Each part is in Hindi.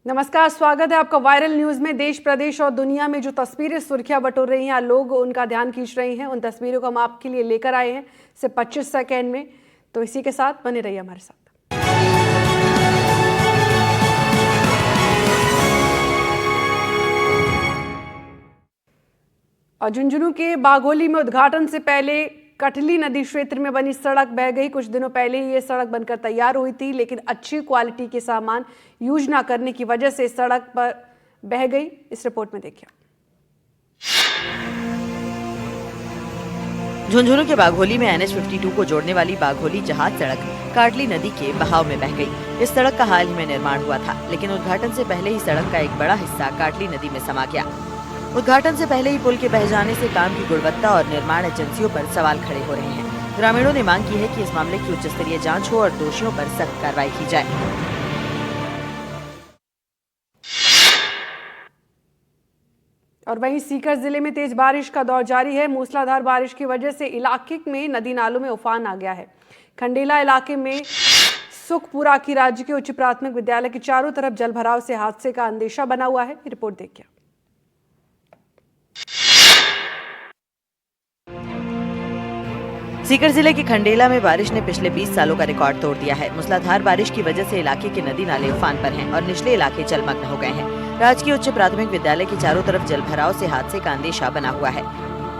नमस्कार, स्वागत है आपका वायरल न्यूज में। देश, प्रदेश और दुनिया में जो तस्वीरें सुर्खियां बटोर रही हैं, लोग उनका ध्यान खींच रही हैं, उन तस्वीरों को हम आपके लिए लेकर आए हैं सिर्फ 25 सेकेंड में। तो इसी के साथ बने रहिए हमारे साथ। और झुंझुनू के बाघोली में उद्घाटन से पहले कटली नदी क्षेत्र में बनी सड़क बह गई। कुछ दिनों पहले ही ये सड़क बनकर तैयार हुई थी, लेकिन अच्छी क्वालिटी के सामान यूज ना करने की वजह से सड़क पर बह गई। इस रिपोर्ट में देखिए। झुंझुनू के बाघोली में NH52 को जोड़ने वाली बाघोली जहाज सड़क काटली नदी के बहाव में बह गई। इस सड़क का हाल ही में निर्माण हुआ था, लेकिन उद्घाटन से पहले ही सड़क का एक बड़ा हिस्सा काटली नदी में समा गया। उद्घाटन से पहले ही पुल के बह जाने से काम की गुणवत्ता और निर्माण एजेंसियों पर सवाल खड़े हो रहे हैं। ग्रामीणों ने मांग की है कि इस मामले की उच्च स्तरीय जांच हो और दोषियों पर सख्त कार्रवाई की जाए। और वहीं सीकर जिले में तेज बारिश का दौर जारी है। मूसलाधार बारिश की वजह से इलाके में नदी नालों में उफान आ गया है। खंडेला इलाके में सुखपुरा की राज्य के उच्च प्राथमिक विद्यालय के चारों तरफ जलभराव से हादसे का अंदेशा बना हुआ है। ये रिपोर्ट देखिए। सीकर जिले के खंडेला में बारिश ने पिछले 20 सालों का रिकॉर्ड तोड़ दिया है। मूसलाधार बारिश की वजह से इलाके के नदी नाले उफान पर हैं और निचले इलाके जलमग्न हो गए हैं। राजकीय उच्च प्राथमिक विद्यालय के चारों तरफ जलभराव से हादसे का अंदेशा बना हुआ है।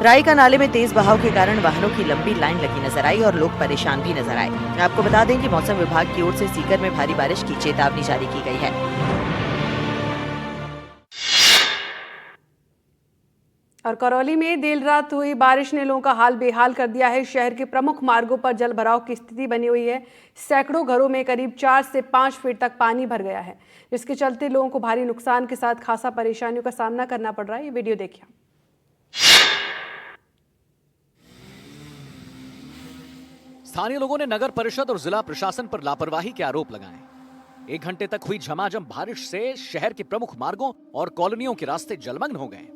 राई का नाले में तेज बहाव के कारण वाहनों की लंबी लाइन लगी नजर आई और लोग परेशान भी नजर आए। आपको बता दें कि मौसम विभाग की ओर से सीकर में भारी बारिश की चेतावनी जारी की गई है। और करौली में देर रात हुई बारिश ने लोगों का हाल बेहाल कर दिया है। शहर के प्रमुख मार्गों पर जल भराव की स्थिति बनी हुई है। सैकड़ों घरों में करीब 4 से 5 फीट तक पानी भर गया है, जिसके चलते लोगों को भारी नुकसान के साथ खासा परेशानियों का सामना करना पड़ रहा है। ये वीडियो देखिए। स्थानीय लोगों ने नगर परिषद और जिला प्रशासन पर लापरवाही के आरोप लगाए। 1 घंटे तक हुई झमाझम बारिश से शहर के प्रमुख मार्गों और कॉलोनियों के रास्ते जलमग्न हो गए।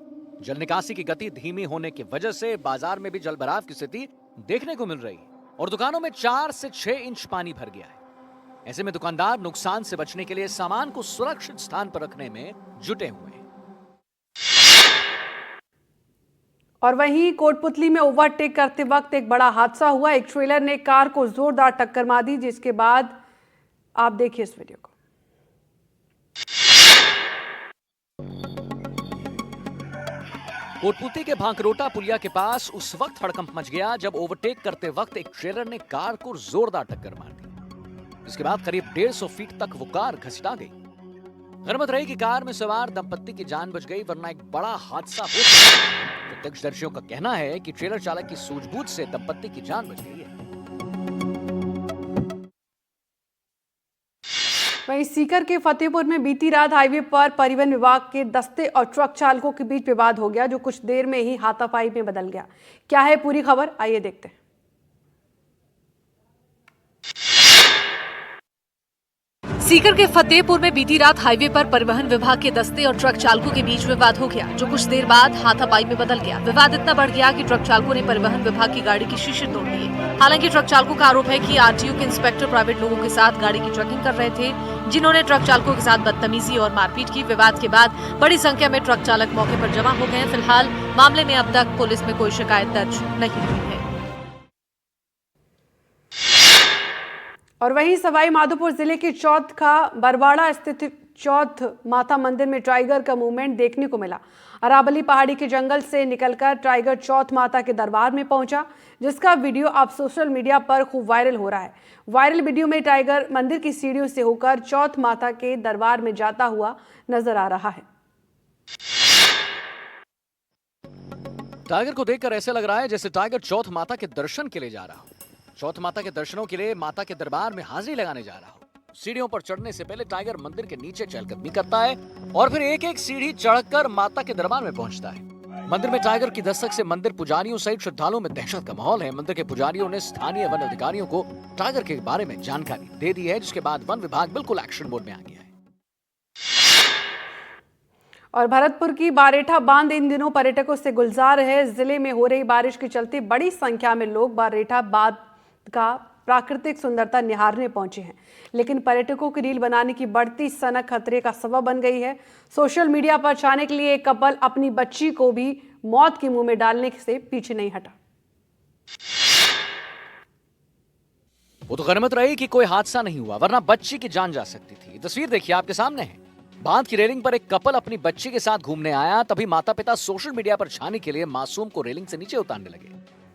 जल निकासी की गति धीमी होने की वजह से बाजार में भी जलभराव की स्थिति देखने को मिल रही है और दुकानों में 4 से 6 इंच पानी भर गया है। ऐसे में दुकानदार नुकसान से बचने के लिए सामान को सुरक्षित स्थान पर रखने में जुटे हुए हैं। और वहीं कोटपुतली में ओवरटेक करते वक्त एक बड़ा हादसा हुआ। एक ट्रेलर ने कार को जोरदार टक्कर मार दी, जिसके बाद आप देखिए इस वीडियो को। कोटपुतली के भांकरोटा पुलिया के पास उस वक्त हड़कंप मच गया जब ओवरटेक करते वक्त एक ट्रेलर ने कार को जोरदार टक्कर मार दी। इसके बाद करीब 150 फीट तक वो कार घसीटा गई। गनीमत रही कि कार में सवार दंपत्ति की जान बच गई, वरना एक बड़ा हादसा हो सकता। प्रत्यक्षदर्शियों का कहना है कि ट्रेलर चालक की सूझबूझ से दंपत्ति की जान बच गई है। वहीं सीकर के फतेहपुर में बीती रात हाईवे पर परिवहन विभाग के दस्ते और ट्रक चालकों के बीच विवाद हो गया, जो कुछ देर में ही हाथापाई में बदल गया। क्या है पूरी खबर, आइए देखते हैं। सीकर के फतेहपुर में बीती रात हाईवे पर परिवहन विभाग के दस्ते और ट्रक चालकों के बीच विवाद हो गया, जो कुछ देर बाद हाथापाई में बदल गया। विवाद इतना बढ़ गया कि ट्रक चालकों ने परिवहन विभाग की गाड़ी की शीशे तोड़ दिए। हालांकि ट्रक चालकों का आरोप है कि आरटीओ के इंस्पेक्टर प्राइवेट लोगों के साथ गाड़ी की ट्रकिंग कर रहे थे, जिन्होंने ट्रक चालकों के साथ बदतमीजी और मारपीट की। विवाद के बाद बड़ी संख्या में ट्रक चालक मौके पर जमा हो गए। फिलहाल मामले में अब तक पुलिस में कोई शिकायत दर्ज नहीं हुई है। और वहीं सवाई माधोपुर जिले के चौथ का बरवाड़ा स्थित चौथ माता मंदिर में टाइगर का मूवमेंट देखने को मिला। अरावली पहाड़ी के जंगल से निकलकर टाइगर चौथ माता के दरबार में पहुंचा, जिसका वीडियो अब सोशल मीडिया पर खूब वायरल हो रहा है। वायरल वीडियो में टाइगर मंदिर की सीढ़ियों से होकर चौथ माता के दरबार में जाता हुआ नजर आ रहा है। टाइगर को देखकर ऐसे लग रहा है जैसे टाइगर चौथ माता के दर्शन के लिए जा रहा हो। चौथ माता के दर्शनों के लिए माता के दरबार में हाजिरी लगाने जा रहा हो। सीढ़ियों पर चढ़ने से पहले टाइगर मंदिर के नीचे चहलकदमी करता है और फिर एक एक सीढ़ी चढ़कर माता के दरबार में पहुंचता है। मंदिर में टाइगर की दस्तक से मंदिर पुजारियों सहित श्रद्धालुओं में दहशत का माहौल है। मंदिर के पुजारियों ने स्थानीय वन अधिकारियों को टाइगर के बारे में जानकारी दे दी है, जिसके बाद वन विभाग बिल्कुल एक्शन मोड में आ गया है। और भरतपुर की बारेठा बांध इन दिनों पर्यटकों से गुलजार है। जिले में हो रही बारिश के चलते बड़ी संख्या में लोग बारेठा बांध का प्राकृतिक सुंदरता निहारने पहुंचे हैं, लेकिन पर्यटकों की रील बनाने की बढ़ती सनक खतरे का सबब बन गई है। सोशल मीडिया पर छाने के लिए एक कपल अपनी बच्ची को भी मौत के मुंह में डालने से पीछे नहीं हटा। वो तो गनीमत रही कि कोई हादसा नहीं हुआ, वरना बच्ची की जान जा सकती थी। तस्वीर देखिए, आपके सामने है। बांध की रेलिंग पर एक कपल अपनी बच्ची के साथ घूमने आया, तभी माता पिता सोशल मीडिया पर छाने के लिए मासूम को रेलिंग से नीचे उतारने लगे।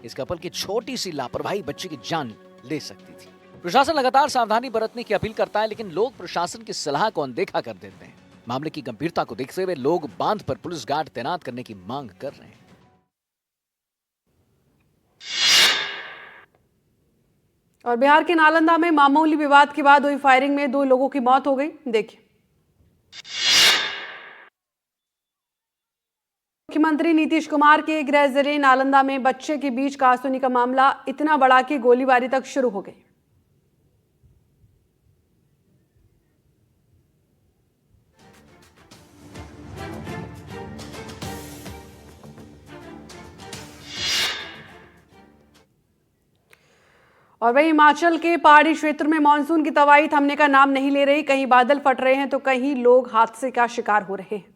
इस कपल की छोटी सी लापरवाही बच्ची की जान ले सकती थी। प्रशासन लगातार सावधानी बरतने की अपील करता है, लेकिन लोग प्रशासन की सलाह को अनदेखा कर देते हैं। मामले की गंभीरता को देखते हुए लोग बांध पर पुलिस गार्ड तैनात करने की मांग कर रहे हैं। और बिहार के नालंदा में मामूली विवाद के बाद हुई फायरिंग में 2 लोगों की मौत हो गई। देखिए, मुख्यमंत्री नीतीश कुमार के गृह जिले नालंदा में बच्चे के बीच कहासुनी का मामला इतना बड़ा कि गोलीबारी तक शुरू हो गई। और वहीं हिमाचल के पहाड़ी क्षेत्र में मानसून की तबाही थमने का नाम नहीं ले रही। कहीं बादल फट रहे हैं तो कहीं लोग हादसे का शिकार हो रहे हैं।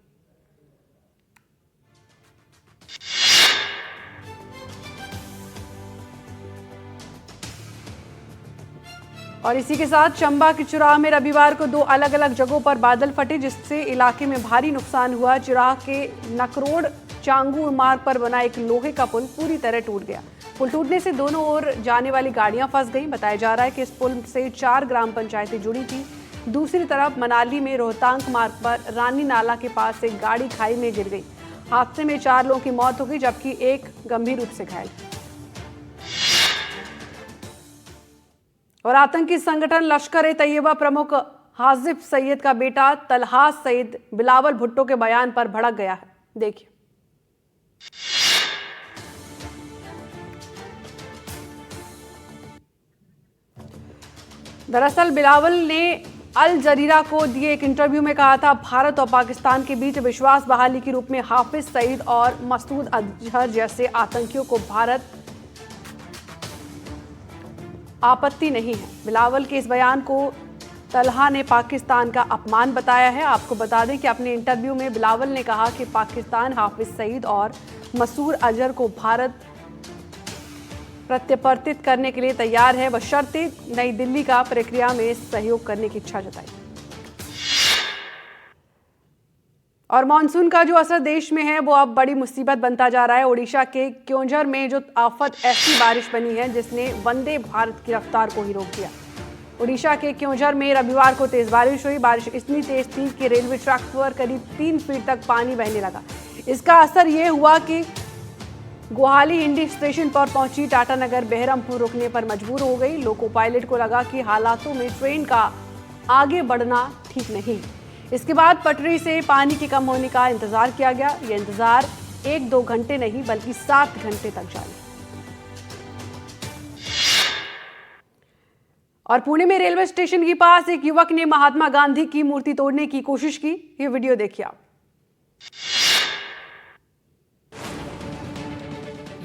और इसी के साथ चंबा के चुराह में रविवार को 2 अलग अलग जगहों पर बादल फटे, जिससे इलाके में भारी नुकसान हुआ। चुराह के नकरोड चांगू मार्ग पर बना एक लोहे का पुल पूरी तरह टूट गया। पुल टूटने से दोनों ओर जाने वाली गाड़ियां फंस गईं। बताया जा रहा है कि इस पुल से 4 ग्राम पंचायतें जुड़ी थी। दूसरी तरफ मनाली में रोहतांग मार्ग पर रानी नाला के पास एक गाड़ी खाई में गिर गई। हादसे में 4 लोगों की मौत हो गई, जबकि एक गंभीर रूप से घायल। और आतंकी संगठन लश्कर-ए-तैयबा प्रमुख हाजिफ सईद का बेटा तलहा सईद बिलावल भुट्टो के बयान पर भड़क गया है। देखिए, दरअसल बिलावल ने अल जजीरा को दिए एक इंटरव्यू में कहा था, भारत और पाकिस्तान के बीच विश्वास बहाली के रूप में हाफिज सईद और मसूद अजहर जैसे आतंकियों को भारत आपत्ति नहीं है। बिलावल के इस बयान को तलहा ने पाकिस्तान का अपमान बताया है। आपको बता दें कि अपने इंटरव्यू में बिलावल ने कहा कि पाकिस्तान हाफिज सईद और मसूद अजहर को भारत प्रत्यर्पित करने के लिए तैयार है, बशर्ते नई दिल्ली का प्रक्रिया में सहयोग करने की इच्छा जताई। और मानसून का जो असर देश में है वो अब बड़ी मुसीबत बनता जा रहा है। ओडिशा के क्योंझर में जो आफत ऐसी बारिश बनी है जिसने वंदे भारत की रफ्तार को ही रोक दिया। ओडिशा के क्योंझर में रविवार को तेज बारिश हुई। बारिश इतनी तेज थी कि रेलवे ट्रैक पर करीब 3 फीट तक पानी बहने लगा। इसका असर ये हुआ कि गुवाहाटी हिंदी स्टेशन पर पहुंची टाटानगर बहरमपुर रुकने पर मजबूर हो गई। लोको पायलट को लगा कि हालातों में ट्रेन का आगे बढ़ना ठीक नहीं। इसके बाद पटरी से पानी के कम होने का इंतजार किया गया। यह इंतजार 1-2 घंटे नहीं बल्कि 7 घंटे तक जारी। और पुणे में रेलवे स्टेशन के पास एक युवक ने महात्मा गांधी की मूर्ति तोड़ने की कोशिश की। ये वीडियो देखिए आप।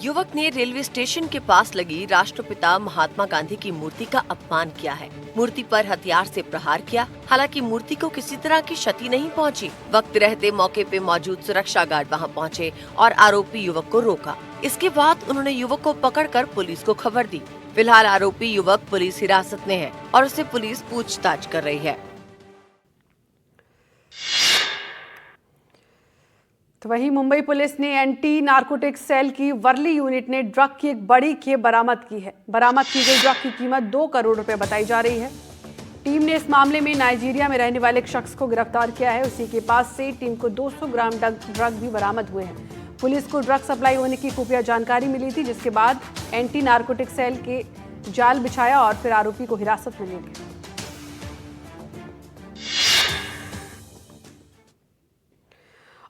युवक ने रेलवे स्टेशन के पास लगी राष्ट्रपिता महात्मा गांधी की मूर्ति का अपमान किया है। मूर्ति पर हथियार से प्रहार किया। हालांकि मूर्ति को किसी तरह की क्षति नहीं पहुंची। वक्त रहते मौके पे मौजूद सुरक्षा गार्ड वहां पहुंचे और आरोपी युवक को रोका। इसके बाद उन्होंने युवक को पकड़कर पुलिस को खबर दी। फिलहाल आरोपी युवक पुलिस हिरासत में है और उससे पुलिस पूछताछ कर रही है। तो वहीं मुंबई पुलिस ने एंटी नारकोटिक्स सेल की वर्ली यूनिट ने ड्रग की एक बड़ी खेप बरामद की है। बरामद की गई ड्रग की कीमत 2 करोड़ रुपए बताई जा रही है। टीम ने इस मामले में नाइजीरिया में रहने वाले एक शख्स को गिरफ्तार किया है। उसी के पास से टीम को 200 ग्राम ड्रग भी बरामद हुए हैं। पुलिस को ड्रग सप्लाई होने की खुफिया जानकारी मिली थी, जिसके बाद एंटी नारकोटिक्स सेल के जाल बिछाया और फिर आरोपी को हिरासत में लिया गया।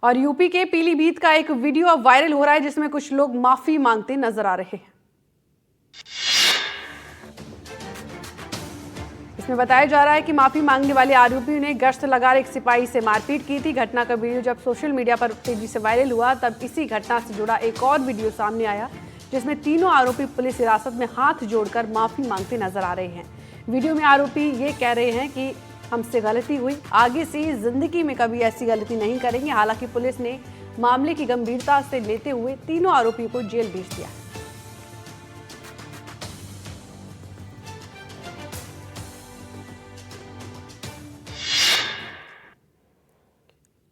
और यूपी के पीलीभीत का एक वीडियो अब वायरल हो रहा है, जिसमें कुछ लोग माफी मांगते नजर आ रहे हैं। इसमें बताया जा रहा है कि माफी मांगने वाले आरोपी ने गश्त लगा एक सिपाही से मारपीट की थी। घटना का वीडियो जब सोशल मीडिया पर तेजी से वायरल हुआ, तब इसी घटना से जुड़ा एक और वीडियो सामने आया, जिसमें तीनों आरोपी पुलिस हिरासत में हाथ जोड़कर माफी मांगते नजर आ रहे हैं। वीडियो में आरोपी ये कह रहे हैं कि हमसे गलती हुई, आगे से जिंदगी में कभी ऐसी गलती नहीं करेंगे। हालांकि पुलिस ने मामले की गंभीरता से लेते हुए तीनों आरोपियों को जेल भेज दिया।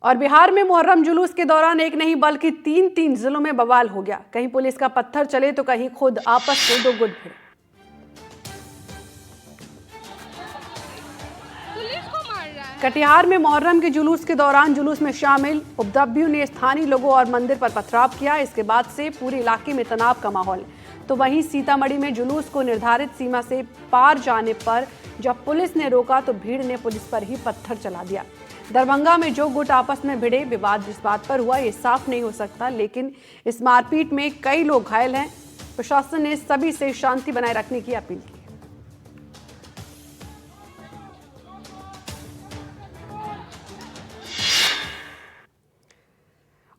और बिहार में मुहर्रम जुलूस के दौरान एक नहीं बल्कि तीन जिलों में बवाल हो गया। कहीं पुलिस का पत्थर चले तो कहीं खुद आपस में दो गुट भिड़े। कटिहार में मुहर्रम के जुलूस के दौरान जुलूस में शामिल उपद्रवियों ने स्थानीय लोगों और मंदिर पर पथराव किया। इसके बाद से पूरे इलाके में तनाव का माहौल है। तो वहीं सीतामढ़ी में जुलूस को निर्धारित सीमा से पार जाने पर जब पुलिस ने रोका तो भीड़ ने पुलिस पर ही पत्थर चला दिया। दरभंगा में जो गुट आपस में भिड़े, विवाद जिस बात पर हुआ ये साफ नहीं हो सकता, लेकिन इस मारपीट में कई लोग घायल हैं। प्रशासन ने सभी से शांति बनाए रखने की अपील की।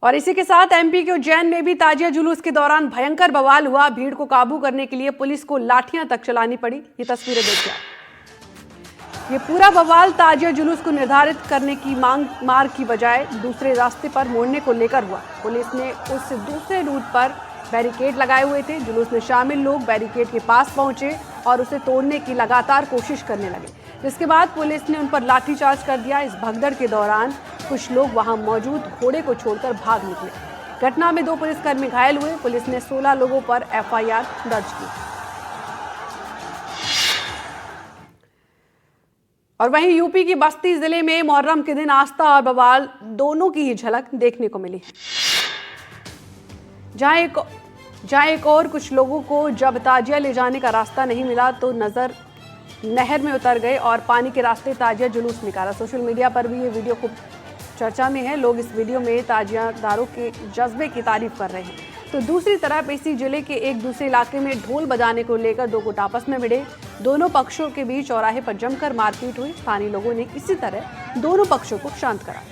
और इसी के साथ एमपी के उज्जैन में भी ताजिया जुलूस के दौरान भयंकर बवाल हुआ। भीड़ को काबू करने के लिए पुलिस को लाठियां तक चलानी पड़ी। ये तस्वीरें देखिए। ये पूरा बवाल ताजिया जुलूस को निर्धारित करने की मार्ग की बजाय दूसरे रास्ते पर मोड़ने को लेकर हुआ। पुलिस ने उस दूसरे रूट पर बैरिकेड लगाए हुए थे। जुलूस में शामिल लोग बैरिकेड के पास पहुंचे और उसे तोड़ने की लगातार कोशिश करने लगे, जिसके बाद पुलिस ने उन पर लाठीचार्ज कर दिया। इस भगदड़ के दौरान कुछ लोग वहां मौजूद घोड़े को छोड़कर भाग निकले। घटना में 2 पुलिसकर्मी घायल हुए। पुलिस ने 16 लोगों पर एफआईआर दर्ज की। और वहीं यूपी की बस्ती जिले में मुहर्रम के दिन आस्था और बवाल दोनों की ही झलक देखने को मिली है। जहां एक और कुछ लोगों को जब ताजिया ले जाने का रास्ता नहीं मिला तो नजर नहर में उतर गए और पानी के रास्ते ताजिया जुलूस निकाला। सोशल मीडिया पर भी ये वीडियो खूब चर्चा में है। लोग इस वीडियो में ताजियादारों के जज्बे की तारीफ कर रहे हैं। तो दूसरी तरफ इसी जिले के एक दूसरे इलाके में ढोल बजाने को लेकर 2 गुट आपस में भिड़े। दोनों पक्षों के बीच चौराहे पर जमकर मारपीट हुई। स्थानीय लोगों ने इसी तरह दोनों पक्षों को शांत करा।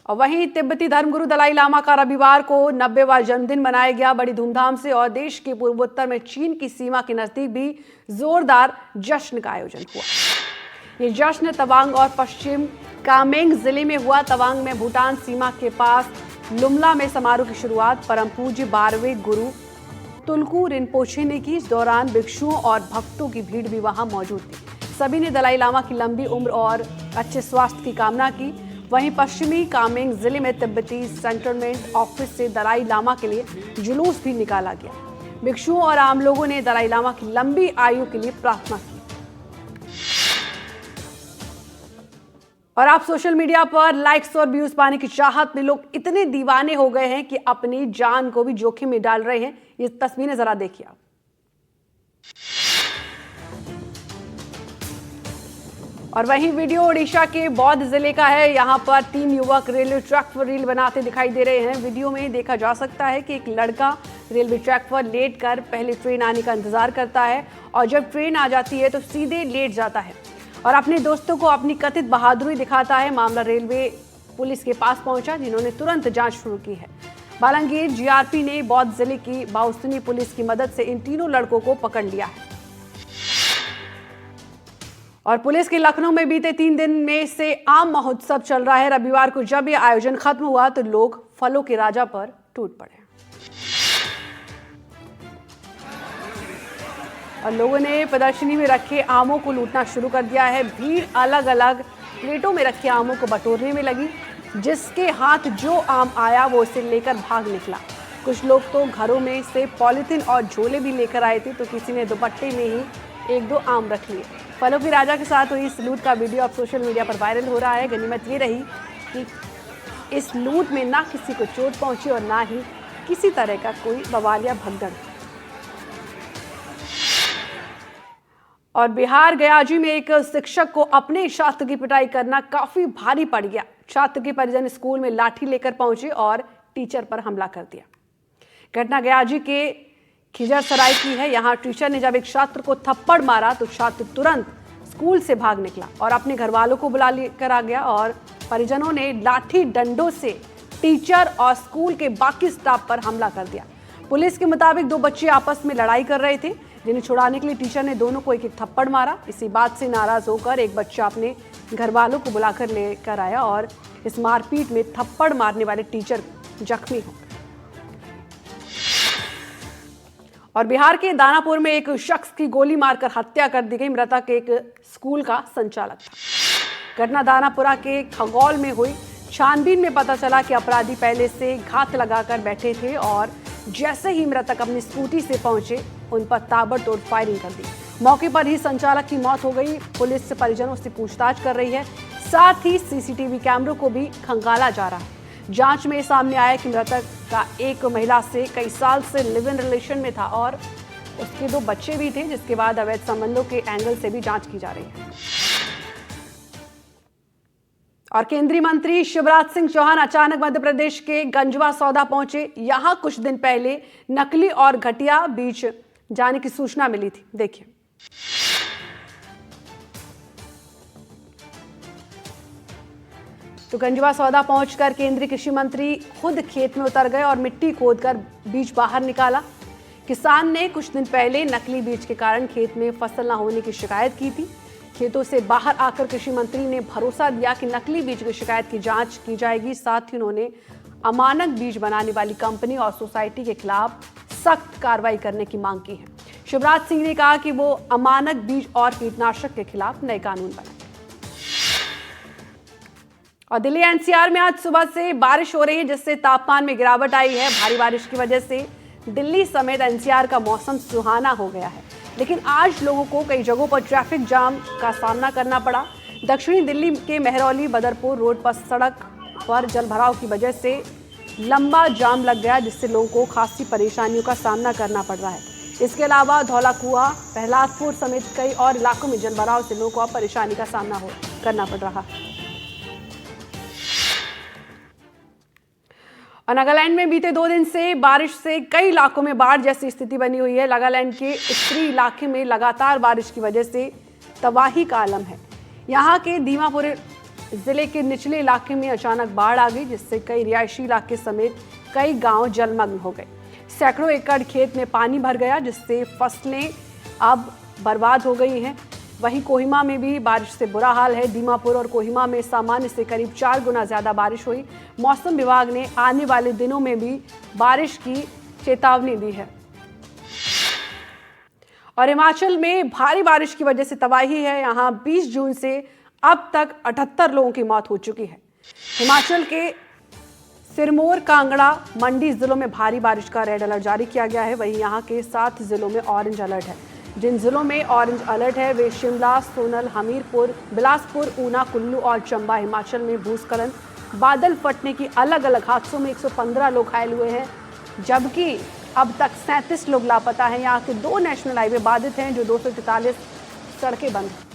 और वहीं तिब्बती धर्मगुरु दलाई लामा का रविवार को 90वां जन्मदिन मनाया गया बड़ी धूमधाम से। और देश के पूर्वोत्तर में चीन की सीमा के नजदीक भी जोरदार जश्न का आयोजन हुआ। ये जश्न तवांग और पश्चिम कामेंग जिले में हुआ। तवांग में भूटान सीमा के पास लुमला में समारोह की शुरुआत परम पूज्य 12वें गुरु तुल्कू रिनपोछे ने की। इस दौरान भिक्षुओं और भक्तों की भीड़ भी वहां मौजूद थी। सभी ने दलाई लामा की लंबी उम्र और अच्छे स्वास्थ्य की कामना की। वहीं पश्चिमी कामेंग जिले में तिब्बती सेंटरमेंट ऑफिस से दलाई लामा के लिए जुलूस भी निकाला गया। भिक्षुओं और आम लोगों ने दलाई लामा की लंबी आयु के लिए प्रार्थना की। और आप सोशल मीडिया पर लाइक्स और व्यूज पाने की चाहत में लोग इतने दीवाने हो गए हैं कि अपनी जान को भी जोखिम में डाल रहे हैं। ये तस्वीरें जरा देखिए आप। और वहीं वीडियो ओडिशा के बौद्ध जिले का है। यहां पर 3 युवक रेलवे ट्रैक पर रील बनाते दिखाई दे रहे हैं। वीडियो में देखा जा सकता है कि एक लड़का रेलवे ट्रैक पर लेटकर पहले ट्रेन आने का इंतजार करता है और जब ट्रेन आ जाती है तो सीधे लेट जाता है और अपने दोस्तों को अपनी कथित बहादुरी दिखाता है। मामला रेलवे पुलिस के पास पहुंचा, जिन्होंने तुरंत जांच शुरू की है। बालंगीर जीआरपी ने बौद्ध जिले की बाउसनी पुलिस की मदद से इन तीनों लड़कों को पकड़ लिया है। और पुलिस के लखनऊ में बीते 3 दिन में से आम महोत्सव चल रहा है। रविवार को जब यह आयोजन खत्म हुआ तो लोग फलों के राजा पर टूट पड़े और लोगों ने प्रदर्शनी में रखे आमों को लूटना शुरू कर दिया है। भीड़ अलग अलग प्लेटों में रखे आमों को बटोरने में लगी। जिसके हाथ जो आम आया वो उसे लेकर भाग निकला। कुछ लोग तो घरों में से पॉलिथीन और झोले भी लेकर आए थे, तो किसी ने दुपट्टे में ही 1-2 आम रख लिए। फलों के राजा के साथ हुई इस लूट का वीडियो अब सोशल मीडिया पर वायरल हो रहा है। गनीमत ये रही कि इस लूट में ना किसी को चोट पहुंची और ना ही किसी तरह का कोई बवाल या भगदड़। और बिहार गयाजी में एक शिक्षक को अपने छात्र की पिटाई करना काफी भारी पड़ गया। छात्र के परिजन स्कूल में लाठी लेकर पहुंचे और टीचर पर हमला कर दिया। घटना गयाजी के खिजरसराय की है। यहाँ टीचर ने जब एक छात्र को थप्पड़ मारा तो छात्र तुरंत स्कूल से भाग निकला और अपने घर वालों को बुला लेकर आ गया और परिजनों ने लाठी डंडों से टीचर और स्कूल के बाकी स्टाफ पर हमला कर दिया। पुलिस के मुताबिक 2 बच्चे आपस में लड़ाई कर रहे थे, जिन्हें छुड़ाने के लिए टीचर ने दोनों को एक थप्पड़ मारा। इसी बात से नाराज होकर एक बच्चा अपने घर वालों को बुलाकर लेकर आया और इस मारपीट में थप्पड़ मारने वाले टीचर जख्मी हो गए। और बिहार के दानापुर में एक शख्स की गोली मारकर हत्या कर दी गई। मृतक एक स्कूल का संचालक था। घटना दानापुरा के खगौल में हुई। छानबीन में पता चला कि अपराधी पहले से घात लगाकर बैठे थे और जैसे ही मृतक अपनी स्कूटी से पहुंचे, उन पर ताबड़तोड़ फायरिंग कर दी। मौके पर ही संचालक की मौत हो गई। पुलिस परिजनों से पूछताछ कर रही है, साथ ही सीसीटीवी कैमरों को भी खंगाला जा रहा है। जांच में सामने आया कि मृतक का एक महिला से कई साल से लिव इन रिलेशन में था और उसके 2 बच्चे भी थे, जिसके बाद अवैध संबंधों के एंगल से भी जांच की जा रही है। और केंद्रीय मंत्री शिवराज सिंह चौहान अचानक मध्य प्रदेश के गंजवा सौदा पहुंचे। यहां कुछ दिन पहले नकली और घटिया बीज जाने की सूचना मिली थी। देखिए। तो गंजवा सौदा पहुंचकर केंद्रीय कृषि मंत्री खुद खेत में उतर गए और मिट्टी खोदकर बीज बाहर निकाला। किसान ने कुछ दिन पहले नकली बीज के कारण खेत में फसल न होने की शिकायत की थी। खेतों से बाहर आकर कृषि मंत्री ने भरोसा दिया कि नकली बीज की शिकायत की जांच की जाएगी। साथ ही उन्होंने अमानक बीज बनाने वाली कंपनी और सोसाइटी के खिलाफ सख्त कार्रवाई करने की मांग की है। शिवराज सिंह ने कहा कि वो अमानक बीज और कीटनाशक के खिलाफ नए कानून बनाए। और दिल्ली एनसीआर में आज सुबह से बारिश हो रही है, जिससे तापमान में गिरावट आई है। भारी बारिश की वजह से दिल्ली समेत एनसीआर का मौसम सुहाना हो गया है, लेकिन आज लोगों को कई जगहों पर ट्रैफिक जाम का सामना करना पड़ा। दक्षिणी दिल्ली के मेहरौली बदरपुर रोड पर सड़क पर जलभराव की वजह से लंबा जाम लग गया, जिससे लोगों को खासी परेशानियों का सामना करना पड़ रहा है। इसके अलावा धौला कुआं, प्रहलादपुर समेत कई और इलाकों में जलभराव से लोगों को अब परेशानी का सामना करना पड़ रहा है। और नागालैंड में बीते 2 दिन से बारिश से कई इलाकों में बाढ़ जैसी स्थिति बनी हुई है। नागालैंड के उत्तरी इलाके में लगातार बारिश की वजह से तबाही का आलम है। यहाँ के दीमापुर जिले के निचले इलाके में अचानक बाढ़ आ गई, जिससे कई रिहायशी इलाके समेत कई गांव जलमग्न हो गए। सैकड़ों एकड़ खेत में पानी भर गया, जिससे फसलें अब बर्बाद हो गई हैं। वहीं कोहिमा में भी बारिश से बुरा हाल है। दीमापुर और कोहिमा में सामान्य से करीब 4 गुना ज्यादा बारिश हुई। मौसम विभाग ने आने वाले दिनों में भी बारिश की चेतावनी दी है। और हिमाचल में भारी बारिश की वजह से तबाही है। यहाँ 20 जून से अब तक 78 लोगों की मौत हो चुकी है। हिमाचल के सिरमौर, कांगड़ा, मंडी जिलों में भारी बारिश का रेड अलर्ट जारी किया गया है। वहीं यहाँ के 7 जिलों में ऑरेंज अलर्ट है। जिन जिलों में ऑरेंज अलर्ट है वे शिमला, सोनल, हमीरपुर, बिलासपुर, ऊना, कुल्लू और चंबा। हिमाचल में भूस्खलन, बादल फटने की अलग अलग हादसों में 115 लोग घायल हुए हैं, जबकि अब तक 37 लोग लापता हैं। यहाँ के 2 नेशनल हाईवे बाधित हैं, जो 243 सड़कें बंद हैं।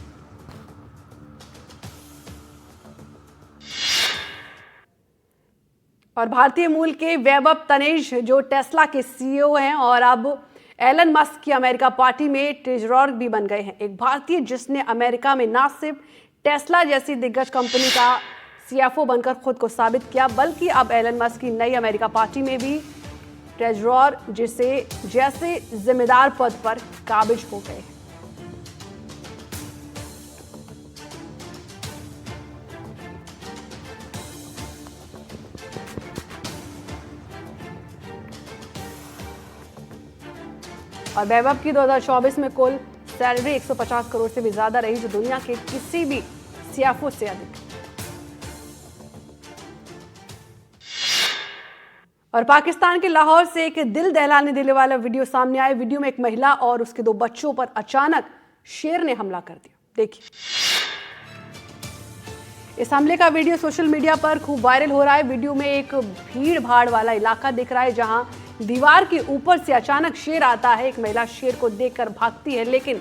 और भारतीय मूल के वैभव तनेज, जो टेस्ला के सीईओ हैं और अब एलन मस्क की अमेरिका पार्टी में ट्रेजरर भी बन गए हैं। एक भारतीय जिसने अमेरिका में न सिर्फ टेस्ला जैसी दिग्गज कंपनी का सीएफओ बनकर खुद को साबित किया, बल्कि अब एलन मस्क की नई अमेरिका पार्टी में भी ट्रेजरर जैसे जिम्मेदार पद पर काबिज हो गए हैं। और वैभव की 2024 में कुल सैलरी 150 करोड़ से भी ज्यादा रही, जो दुनिया के किसी भी सीएफओ से अधिक। और पाकिस्तान के लाहौर से एक दिल दहलाने देने वाला वीडियो सामने आया। वीडियो में एक महिला और उसके 2 बच्चों पर अचानक शेर ने हमला कर दिया। देखिए, इस हमले का वीडियो सोशल मीडिया पर खूब वायरल हो रहा है। वीडियो में एक भीड़ भाड़ वाला इलाका दिख रहा है, जहां दीवार के ऊपर से अचानक शेर आता है। एक महिला शेर को देखकर भागती है, लेकिन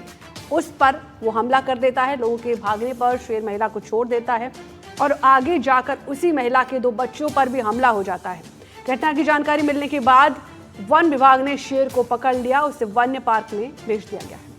उस पर वो हमला कर देता है। लोगों के भागने पर शेर महिला को छोड़ देता है और आगे जाकर उसी महिला के 2 बच्चों पर भी हमला हो जाता है। घटना की जानकारी मिलने के बाद वन विभाग ने शेर को पकड़ लिया, उसे वन्य पार्क में भेज दिया गया है।